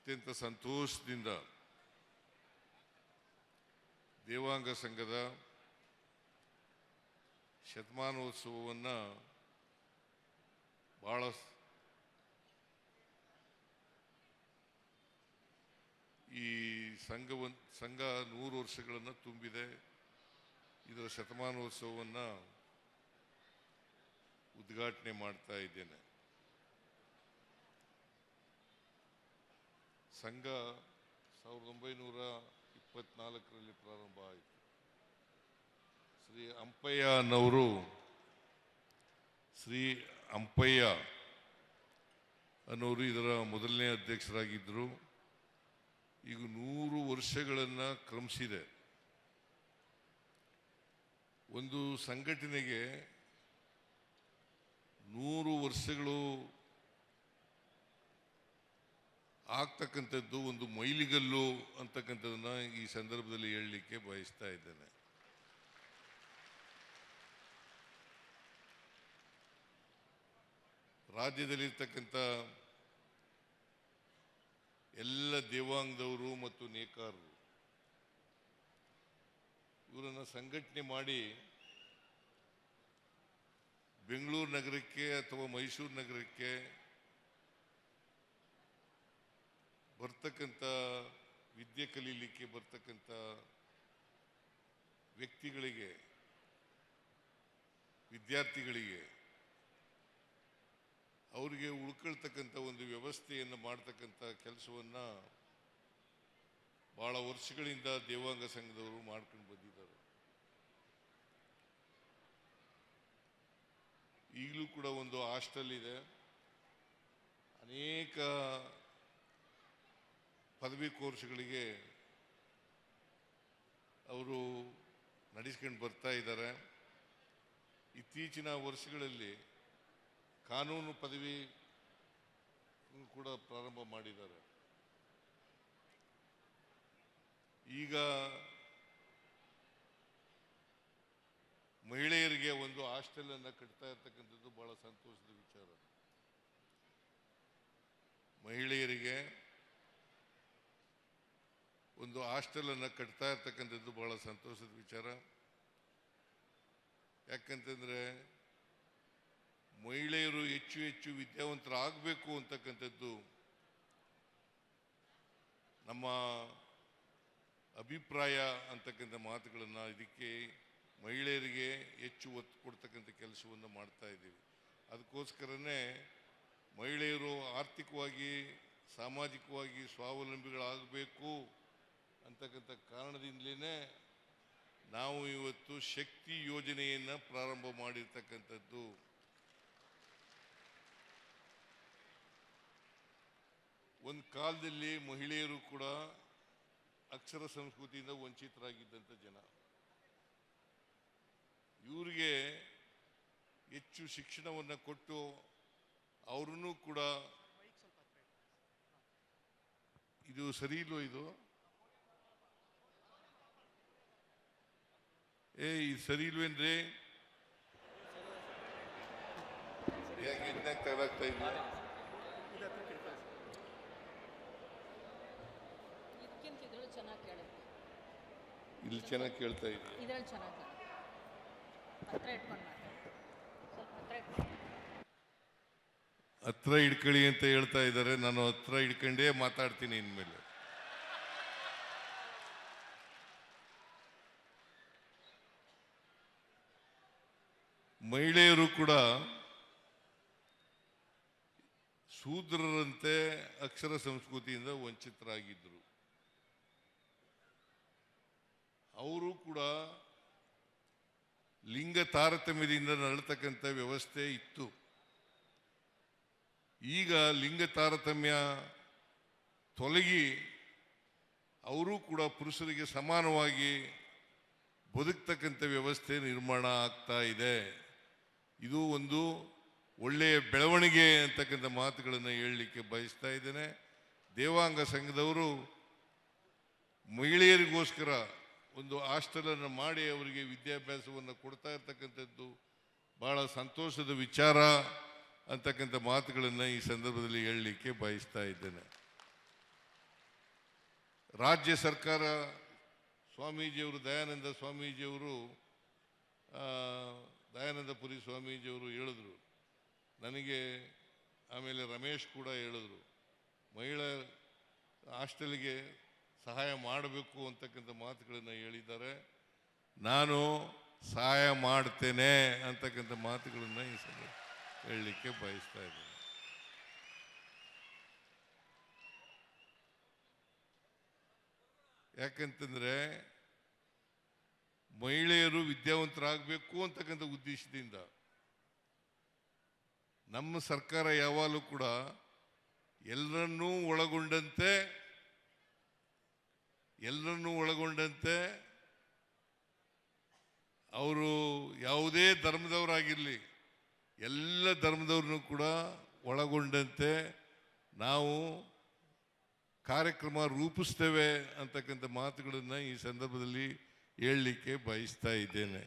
ಅತ್ಯಂತ ಸಂತೋಷದಿಂದ ದೇವಾಂಗ ಸಂಘದ ಶತಮಾನೋತ್ಸವವನ್ನು ಬಹಳ ಈ ಸಂಘ 100 ವರ್ಷಗಳನ್ನು ತುಂಬಿದೆ. ಇದರ ಶತಮಾನೋತ್ಸವವನ್ನು ಉದ್ಘಾಟನೆ ಮಾಡ್ತಾ ಇದ್ದೇನೆ. ಸಂಘ 1924ರಲ್ಲಿ ಪ್ರಾರಂಭ ಆಯಿತು. ಶ್ರೀ ಅಂಪಯ್ಯ ಅನ್ನೋರು ಇದರ ಮೊದಲನೇ ಅಧ್ಯಕ್ಷರಾಗಿದ್ದರು. ಈಗ 100 ವರ್ಷಗಳನ್ನು ಕ್ರಮಿಸಿದೆ. ಒಂದು ಸಂಘಟನೆಗೆ 100 ವರ್ಷಗಳು ಆಗ್ತಕ್ಕಂಥದ್ದು ಒಂದು ಮೈಲಿಗಲ್ಲು ಅಂತಕ್ಕಂಥದ್ದನ್ನ ಈ ಸಂದರ್ಭದಲ್ಲಿ ಹೇಳಲಿಕ್ಕೆ ಬಯಸ್ತಾ ಇದ್ದೇನೆ. ರಾಜ್ಯದಲ್ಲಿರ್ತಕ್ಕಂಥ ಎಲ್ಲ ದೇವಾಂಗದವರು ಮತ್ತು ನೇಕಾರರು ಇವರನ್ನು ಸಂಘಟನೆ ಮಾಡಿ ಬೆಂಗಳೂರು ನಗರಕ್ಕೆ ಅಥವಾ ಮೈಸೂರು ನಗರಕ್ಕೆ ಬರ್ತಕ್ಕಂಥ ವಿದ್ಯೆ ಕಲೀಲಿಕ್ಕೆ ಬರ್ತಕ್ಕಂಥ ವ್ಯಕ್ತಿಗಳಿಗೆ, ವಿದ್ಯಾರ್ಥಿಗಳಿಗೆ ಅವರಿಗೆ ಉಳ್ಕೊಳ್ತಕ್ಕಂಥ ಒಂದು ವ್ಯವಸ್ಥೆಯನ್ನು ಮಾಡ್ತಕ್ಕಂಥ ಕೆಲಸವನ್ನು ಬಹಳ ವರ್ಷಗಳಿಂದ ದೇವಾಂಗ ಸಂಘದವರು ಮಾಡ್ಕೊಂಡು ಬಂದಿದ್ದಾರೆ. ಈಗಲೂ ಕೂಡ ಒಂದು ಹಾಸ್ಟೆಲ್ ಇದೆ. ಅನೇಕ ಪದವಿ ಕೋರ್ಸ್ಗಳಿಗೆ ಅವರು ನಡೆಸ್ಕೊಂಡು ಬರ್ತಾ ಇದ್ದಾರೆ. ಇತ್ತೀಚಿನ ವರ್ಷಗಳಲ್ಲಿ ಕಾನೂನು ಪದವಿ ಕೂಡ ಪ್ರಾರಂಭ ಮಾಡಿದ್ದಾರೆ. ಈಗ ಮಹಿಳೆಯರಿಗೆ ಒಂದು ಹಾಸ್ಟೆಲ್ ಅನ್ನು ಕಟ್ತಾ ಇರ್ತಕ್ಕಂಥದ್ದು ಬಹಳ ಸಂತೋಷದ ವಿಚಾರ. ಮಹಿಳೆಯರಿಗೆ ಒಂದು ಹಾಸ್ಟೆಲ್ ಅನ್ನು ಕಟ್ತಾ ಇರ್ತಕ್ಕಂಥದ್ದು ಬಹಳ ಸಂತೋಷದ ವಿಚಾರ. ಯಾಕಂತಂದ್ರೆ ಮಹಿಳೆಯರು ಹೆಚ್ಚು ಹೆಚ್ಚು ವಿದ್ಯಾವಂತರಾಗಬೇಕು ಅಂತಕ್ಕಂಥದ್ದು ನಮ್ಮ ಅಭಿಪ್ರಾಯ ಅಂತಕ್ಕಂಥ ಮಾತುಗಳನ್ನು, ಇದಕ್ಕೆ ಮಹಿಳೆಯರಿಗೆ ಹೆಚ್ಚು ಒತ್ತು ಕೊಡ್ತಕ್ಕಂಥ ಕೆಲಸವನ್ನು ಮಾಡ್ತಾ ಇದ್ದೀವಿ. ಅದಕ್ಕೋಸ್ಕರನೇ ಮಹಿಳೆಯರು ಆರ್ಥಿಕವಾಗಿ ಸಾಮಾಜಿಕವಾಗಿ ಸ್ವಾವಲಂಬಿಗಳಾಗಬೇಕು ಅಂತಕ್ಕಂಥ ಕಾರಣದಿಂದಲೇ ನಾವು ಇವತ್ತು ಶಕ್ತಿ ಯೋಜನೆಯನ್ನು ಪ್ರಾರಂಭ ಮಾಡಿರ್ತಕ್ಕಂಥದ್ದು. ಒಂದು ಕಾಲದಲ್ಲಿ ಮಹಿಳೆಯರು ಕೂಡ ಅಕ್ಷರ ಸಂಸ್ಕೃತಿಯಿಂದ ವಂಚಿತರಾಗಿದ್ದಂಥ ಜನ. ಇವರಿಗೆ ಹೆಚ್ಚು ಶಿಕ್ಷಣವನ್ನು ಕೊಟ್ಟು ಅವರನ್ನು ಕೂಡ, ಇದು ಸರಿ ಇಲ್ವೋ ಇದು? ಇದು ಸರಿ ಇಲ್ವೇನ್ರಿ? ಯಾಕೆ ಇದನ್ನಾಗ ತಗೊಳಾಗ್ತಾ ಇದ್ವಿ? ಇಲ್ಲಿ ಚೆನ್ನಾಗಿ ಕೇಳ್ತಾ ಇದೆ. ಹತ್ರ ಹಿಡ್ಕೊಳ್ಳಿ ಅಂತ ಹೇಳ್ತಾ ಇದ್ದಾರೆ. ನಾನು ಹತ್ರ ಹಿಡ್ಕೊಂಡೇ ಮಾತಾಡ್ತೀನಿ ಇನ್ಮೇಲೆ. ಮಹಿಳೆಯರು ಕೂಡ ಶೂದ್ರರಂತೆ ಅಕ್ಷರ ಸಂಸ್ಕೃತಿಯಿಂದ ವಂಚಿತರಾಗಿದ್ದರು. ಅವರು ಕೂಡ ಲಿಂಗ ತಾರತಮ್ಯದಿಂದ ನರಳತಕ್ಕಂಥ ವ್ಯವಸ್ಥೆ ಇತ್ತು. ಈಗ ಲಿಂಗ ತಾರತಮ್ಯ ತೊಲಗಿ ಅವರು ಕೂಡ ಪುರುಷರಿಗೆ ಸಮಾನವಾಗಿ ಬದುಕ್ತಕ್ಕಂಥ ವ್ಯವಸ್ಥೆ ನಿರ್ಮಾಣ ಆಗ್ತಾ ಇದೆ. ಇದು ಒಂದು ಒಳ್ಳೆಯ ಬೆಳವಣಿಗೆ ಅಂತಕ್ಕಂಥ ಮಾತುಗಳನ್ನು ಹೇಳಲಿಕ್ಕೆ ಬಯಸ್ತಾ ಇದ್ದೇನೆ. ದೇವಾಂಗ ಸಂಘದವರು ಮಹಿಳೆಯರಿಗೋಸ್ಕರ ಒಂದು ಹಾಸ್ಟೆಲನ್ನು ಮಾಡಿ ಅವರಿಗೆ ವಿದ್ಯಾಭ್ಯಾಸವನ್ನು ಕೊಡ್ತಾ ಇರ್ತಕ್ಕಂಥದ್ದು ಬಹಳ ಸಂತೋಷದ ವಿಚಾರ ಅಂತಕ್ಕಂಥ ಮಾತುಗಳನ್ನು ಈ ಸಂದರ್ಭದಲ್ಲಿ ಹೇಳಲಿಕ್ಕೆ ಬಯಸ್ತಾ ಇದ್ದೇನೆ. ರಾಜ್ಯ ಸರ್ಕಾರ ಸ್ವಾಮೀಜಿಯವರು ದಯಾನಂದ ಸ್ವಾಮೀಜಿಯವರು ದಯಾನಂದಪುರಿ ಸ್ವಾಮೀಜಿಯವರು ಹೇಳಿದ್ರು ನನಗೆ, ಆಮೇಲೆ ರಮೇಶ್ ಕೂಡ ಹೇಳಿದ್ರು, ಮಹಿಳಾ ಹಾಸ್ಟೆಲ್ಗೆ ಸಹಾಯ ಮಾಡಬೇಕು ಅಂತಕ್ಕಂಥ ಮಾತುಗಳನ್ನು ಹೇಳಿದ್ದಾರೆ. ನಾನು ಸಹಾಯ ಮಾಡ್ತೇನೆ ಅಂತಕ್ಕಂಥ ಮಾತುಗಳನ್ನು ಈ ಸಲ ಹೇಳಲಿಕ್ಕೆ ಬಯಸ್ತಾ ಇದ್ದೇನೆ. ಯಾಕಂತಂದ್ರೆ ಮಹಿಳೆಯರು ವಿದ್ಯಾವಂತರಾಗಬೇಕು ಅಂತಕ್ಕಂಥ ಉದ್ದೇಶದಿಂದ ನಮ್ಮ ಸರ್ಕಾರ ಯಾವಾಗಲೂ ಕೂಡ ಎಲ್ಲರನ್ನೂ ಒಳಗೊಂಡಂತೆ ಅವರು ಯಾವುದೇ ಧರ್ಮದವರಾಗಿರಲಿ ಎಲ್ಲ ಧರ್ಮದವ್ರನ್ನೂ ಕೂಡ ಒಳಗೊಂಡಂತೆ ನಾವು ಕಾರ್ಯಕ್ರಮ ರೂಪಿಸ್ತೇವೆ ಅಂತಕ್ಕಂಥ ಮಾತುಗಳನ್ನು ಈ ಸಂದರ್ಭದಲ್ಲಿ ಹೇಳಲಿಕ್ಕೆ ಬಯಸ್ತಾ ಇದ್ದೇನೆ.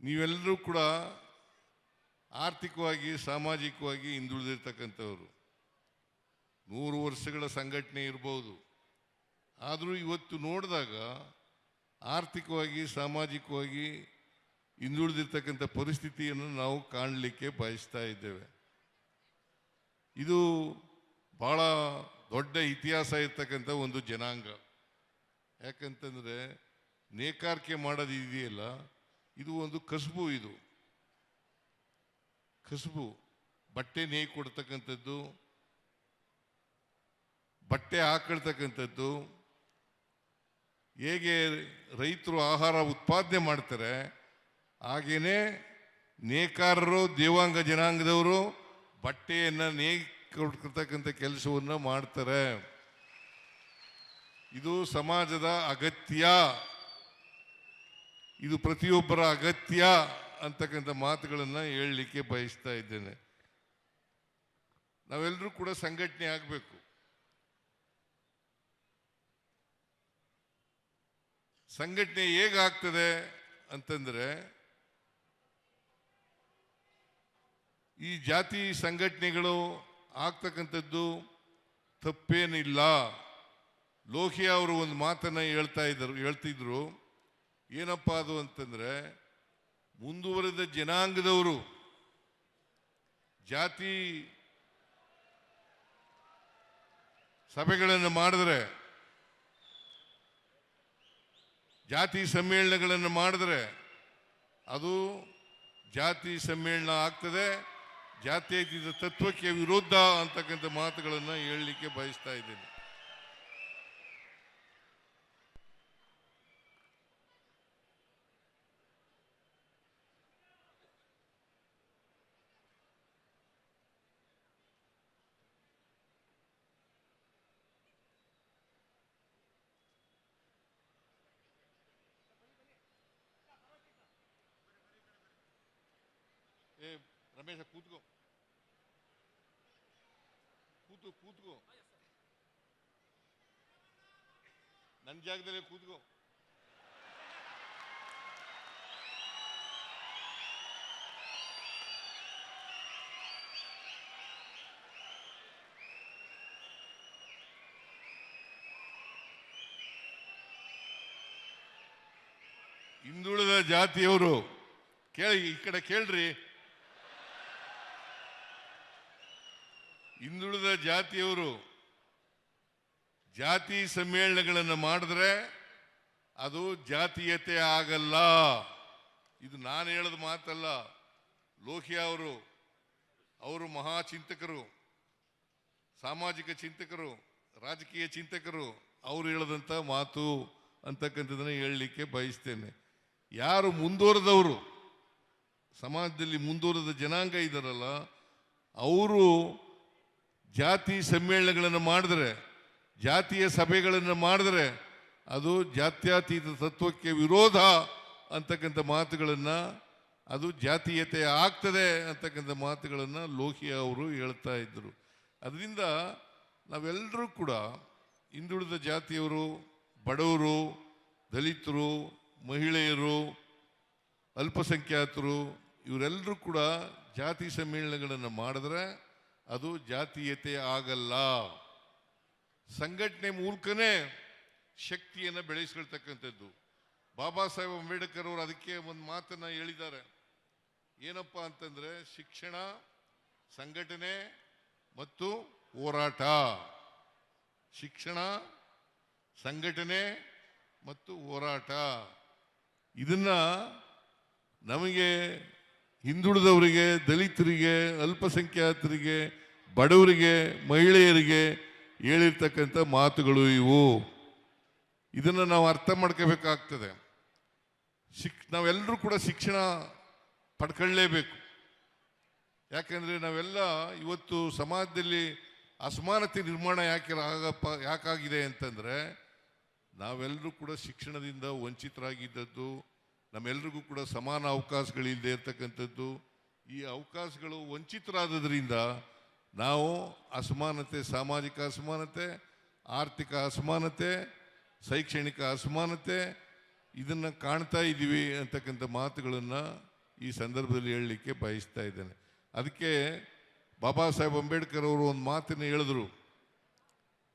ನೀವೆಲ್ಲರೂ ಕೂಡ ಆರ್ಥಿಕವಾಗಿ ಸಾಮಾಜಿಕವಾಗಿ ಹಿಂದುಳಿದಿರ್ತಕ್ಕಂಥವ್ರು. 100 ವರ್ಷಗಳ ಸಂಘಟನೆ ಇರ್ಬೋದು, ಆದರೂ ಇವತ್ತು ನೋಡಿದಾಗ ಆರ್ಥಿಕವಾಗಿ ಸಾಮಾಜಿಕವಾಗಿ ಹಿಂದುಳಿದಿರ್ತಕ್ಕಂಥ ಪರಿಸ್ಥಿತಿಯನ್ನು ನಾವು ಕಾಣಲಿಕ್ಕೆ ಬಯಸ್ತಾ ಇದ್ದೇವೆ. ಇದು ಬಹಳ ದೊಡ್ಡ ಇತಿಹಾಸ ಇರ್ತಕ್ಕಂಥ ಒಂದು ಜನಾಂಗ. ಯಾಕಂತಂದರೆ ನೇಕಾರಿಕೆ ಮಾಡೋದು ಇದೆಯಲ್ಲ, ಇದು ಒಂದು ಕಸುಬು. ಇದು ಕಸುಬು, ಬಟ್ಟೆ ನೇಯ್ ಕೊಡ್ತಕ್ಕಂಥದ್ದು, ಬಟ್ಟೆ ಹಾಕೊಳ್ತಕ್ಕಂಥದ್ದು. ಹೇಗೆ ರೈತರು ಆಹಾರ ಉತ್ಪಾದನೆ ಮಾಡ್ತಾರೆ, ಹಾಗೇನೆ ನೇಕಾರರು ದೇವಾಂಗ ಜನಾಂಗದವರು ಬಟ್ಟೆಯನ್ನು ನೇಯ್ ಕೊಡ್ತಕ್ಕಂಥ ಕೆಲಸವನ್ನು ಮಾಡ್ತಾರೆ. ಇದು ಸಮಾಜದ ಅಗತ್ಯ, ಇದು ಪ್ರತಿಯೊಬ್ಬರ ಅಗತ್ಯ ಅಂತಕ್ಕಂಥ ಮಾತುಗಳನ್ನು ಹೇಳಲಿಕ್ಕೆ ಬಯಸ್ತಾ ಇದ್ದೇನೆ. ನಾವೆಲ್ಲರೂ ಕೂಡ ಸಂಘಟನೆ ಆಗಬೇಕು. ಸಂಘಟನೆ ಹೇಗಾಗ್ತದೆ ಅಂತಂದ್ರೆ, ಈ ಜಾತಿ ಸಂಘಟನೆಗಳು ಆಗ್ತಕ್ಕಂಥದ್ದು ತಪ್ಪೇನಿಲ್ಲ. ಲೋಹಿಯಾ ಅವರು ಒಂದು ಮಾತನ್ನು ಹೇಳ್ತಿದ್ರು. ಏನಪ್ಪ ಅದು ಅಂತಂದ್ರೆ, ಮುಂದುವರೆದ ಜನಾಂಗದವರು ಜಾತಿ ಸಭೆಗಳನ್ನು ಮಾಡಿದ್ರೆ, ಜಾತಿ ಸಮ್ಮೇಳನಗಳನ್ನು ಮಾಡಿದ್ರೆ ಅದು ಜಾತಿ ಸಮ್ಮೇಳನ ಆಗ್ತದೆ, ಜಾತ್ಯತೀತ ತತ್ವಕ್ಕೆ ವಿರೋಧ ಅಂತಕ್ಕಂಥ ಮಾತುಗಳನ್ನು ಹೇಳಲಿಕ್ಕೆ ಬಯಸ್ತಾ ಇದ್ದೇನೆ. ರಮೇಶ ಕೂತ್ಕೋ, ನನ್ನ ಜಾಗದಲ್ಲೇ ಕೂತ್ಕೋ. ಹಿಂದುಳಿದ ಜಾತಿಯವರು ಕೇಳಿ, ಈ ಕಡೆ ಕೇಳ್ರಿ. ಹಿಂದುಳಿದ ಜಾತಿಯವರು ಜಾತಿ ಸಮ್ಮೇಳನಗಳನ್ನು ಮಾಡಿದ್ರೆ ಅದು ಜಾತೀಯತೆ ಆಗಲ್ಲ. ಇದು ನಾನು ಹೇಳೋದು ಮಾತಲ್ಲ, ಲೋಹಿಯಾ ಅವರು ಮಹಾಚಿಂತಕರು, ಸಾಮಾಜಿಕ ಚಿಂತಕರು, ರಾಜಕೀಯ ಚಿಂತಕರು, ಅವರು ಹೇಳದಂಥ ಮಾತು ಅಂತಕ್ಕಂಥದ್ದನ್ನು ಹೇಳಲಿಕ್ಕೆ ಬಯಸ್ತೇನೆ. ಯಾರು ಮುಂದುವರೆದವರು, ಸಮಾಜದಲ್ಲಿ ಮುಂದುವರೆದ ಜನಾಂಗ ಇದ್ದಾರಲ್ಲ, ಅವರು ಜಾತಿ ಸಮ್ಮೇಳನಗಳನ್ನು ಮಾಡಿದ್ರೆ, ಜಾತಿಯ ಸಭೆಗಳನ್ನು ಮಾಡಿದ್ರೆ ಅದು ಜಾತ್ಯತೀತ ತತ್ವಕ್ಕೆ ವಿರೋಧ ಅಂತಕ್ಕಂಥ ಮಾತುಗಳನ್ನು, ಅದು ಜಾತೀಯತೆ ಆಗ್ತದೆ ಅಂತಕ್ಕಂಥ ಮಾತುಗಳನ್ನು ಲೋಹಿಯಾ ಅವರು ಹೇಳ್ತಾ ಇದ್ದರು. ಅದರಿಂದ ನಾವೆಲ್ಲರೂ ಕೂಡ ಹಿಂದುಳಿದ ಜಾತಿಯವರು, ಬಡವರು, ದಲಿತರು, ಮಹಿಳೆಯರು, ಅಲ್ಪಸಂಖ್ಯಾತರು, ಇವರೆಲ್ಲರೂ ಕೂಡ ಜಾತಿ ಸಮ್ಮೇಳನಗಳನ್ನು ಮಾಡಿದ್ರೆ ಅದು ಜಾತೀಯತೆ ಆಗಲ್ಲ. ಸಂಘಟನೆ ಮೂಲಕನೇ ಶಕ್ತಿಯನ್ನು ಬೆಳೆಸ್ಕೊಳ್ತಕ್ಕಂಥದ್ದು. ಬಾಬಾ ಸಾಹೇಬ್ ಅಂಬೇಡ್ಕರ್ ಅವರು ಅದಕ್ಕೆ ಒಂದು ಮಾತನ್ನ ಹೇಳಿದ್ದಾರೆ. ಏನಪ್ಪ ಅಂತಂದ್ರೆ, ಶಿಕ್ಷಣ, ಸಂಘಟನೆ ಮತ್ತು ಹೋರಾಟ. ಶಿಕ್ಷಣ, ಸಂಘಟನೆ ಮತ್ತು ಹೋರಾಟ. ಇದನ್ನ ನಮಗೆ ಹಿಂದುಳಿದವರಿಗೆ, ದಲಿತರಿಗೆ, ಅಲ್ಪಸಂಖ್ಯಾತರಿಗೆ, ಬಡವರಿಗೆ, ಮಹಿಳೆಯರಿಗೆ ಹೇಳಿರ್ತಕ್ಕಂಥ ಮಾತುಗಳು ಇವು. ಇದನ್ನು ನಾವು ಅರ್ಥ ಮಾಡ್ಕೋಬೇಕಾಗ್ತದೆ. ನಾವೆಲ್ಲರೂ ಕೂಡ ಶಿಕ್ಷಣ ಪಡ್ಕೊಳ್ಳೇಬೇಕು. ಯಾಕೆಂದರೆ ನಾವೆಲ್ಲ ಇವತ್ತು ಸಮಾಜದಲ್ಲಿ ಅಸಮಾನತೆ ನಿರ್ಮಾಣ ಯಾಕಾಗಿದೆ ಅಂತಂದರೆ, ನಾವೆಲ್ಲರೂ ಕೂಡ ಶಿಕ್ಷಣದಿಂದ ವಂಚಿತರಾಗಿದ್ದದ್ದು, ನಮ್ಮೆಲ್ರಿಗೂ ಕೂಡ ಸಮಾನ ಅವಕಾಶಗಳಿಲ್ಲದೆ ಇರ್ತಕ್ಕಂಥದ್ದು. ಈ ಅವಕಾಶಗಳು ವಂಚಿತರಾದದ್ರಿಂದ ನಾವು ಅಸಮಾನತೆ, ಸಾಮಾಜಿಕ ಅಸಮಾನತೆ, ಆರ್ಥಿಕ ಅಸಮಾನತೆ, ಶೈಕ್ಷಣಿಕ ಅಸಮಾನತೆ ಇದನ್ನು ಕಾಣ್ತಾ ಇದ್ದೀವಿ ಅಂತಕ್ಕಂಥ ಮಾತುಗಳನ್ನು ಈ ಸಂದರ್ಭದಲ್ಲಿ ಹೇಳಲಿಕ್ಕೆ ಬಯಸ್ತಾ ಇದ್ದೇನೆ. ಅದಕ್ಕೆ ಬಾಬಾ ಸಾಹೇಬ್ ಅಂಬೇಡ್ಕರ್ ಅವರು ಒಂದು ಮಾತನ್ನು ಹೇಳಿದ್ರು,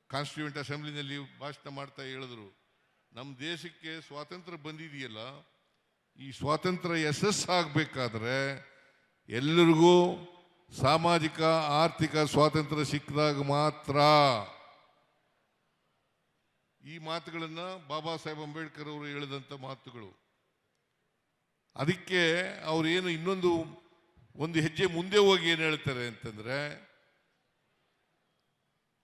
ಕಾನ್ಸ್ಟಿಟ್ಯೂಂಟ್ ಅಸೆಂಬ್ಲಿನಲ್ಲಿ ಭಾಷಣ ಮಾಡ್ತಾ ಹೇಳಿದ್ರು, ನಮ್ಮ ದೇಶಕ್ಕೆ ಸ್ವಾತಂತ್ರ್ಯ ಬಂದಿದೆಯಲ್ಲ, ಈ ಸ್ವಾತಂತ್ರ್ಯ ಯಶಸ್ಸಾಗಬೇಕಾದ್ರೆ ಎಲ್ಲರಿಗೂ ಸಾಮಾಜಿಕ ಆರ್ಥಿಕ ಸ್ವಾತಂತ್ರ್ಯ ಸಿಕ್ಕಿದಾಗ ಮಾತ್ರ. ಈ ಮಾತುಗಳನ್ನು ಬಾಬಾ ಸಾಹೇಬ್ ಅಂಬೇಡ್ಕರ್ ಅವರು ಹೇಳಿದಂಥ ಮಾತುಗಳು. ಅದಕ್ಕೆ ಅವರೇನು ಒಂದು ಹೆಜ್ಜೆ ಮುಂದೆ ಹೋಗಿ ಏನು ಹೇಳ್ತಾರೆ ಅಂತಂದ್ರೆ,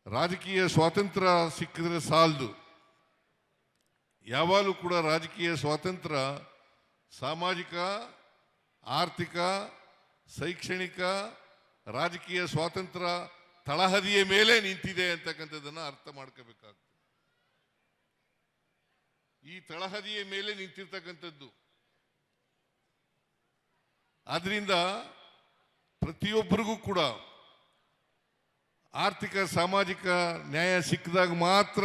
ರಾಜಕೀಯ ಸ್ವಾತಂತ್ರ್ಯ ಸಿಕ್ಕಿದ್ರೆ ಸಾಲದು. ಯಾವಾಗಲೂ ಕೂಡ ರಾಜಕೀಯ ಸ್ವಾತಂತ್ರ್ಯ ಸಾಮಾಜಿಕ, ಆರ್ಥಿಕ, ಶೈಕ್ಷಣಿಕ, ರಾಜಕೀಯ ಸ್ವಾತಂತ್ರ್ಯ ತಳಹದಿಯ ಮೇಲೆ ನಿಂತಿದೆ ಅಂತಕ್ಕಂಥದ್ದನ್ನು ಅರ್ಥ ಮಾಡ್ಕೋಬೇಕಾಗ್ತದೆ. ಈ ತಳಹದಿಯ ಮೇಲೆ ನಿಂತಿರ್ತಕ್ಕಂಥದ್ದು. ಆದ್ರಿಂದ ಪ್ರತಿಯೊಬ್ಬರಿಗೂ ಕೂಡ ಆರ್ಥಿಕ, ಸಾಮಾಜಿಕ ನ್ಯಾಯ ಸಿಕ್ಕಿದಾಗ ಮಾತ್ರ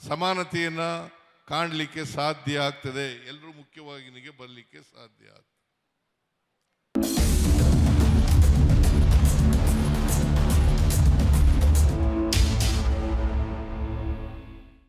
ಸಮಾನತೆಯನ್ನು ಕಾಣಲಿಕ್ಕೆ ಸಾಧ್ಯ ಆಗ್ತದೆ. ಎಲ್ಲರೂ ಮುಖ್ಯವಾಗಿ ಬರಲಿಕ್ಕೆ ಸಾಧ್ಯ ಆಗ್ತದೆ.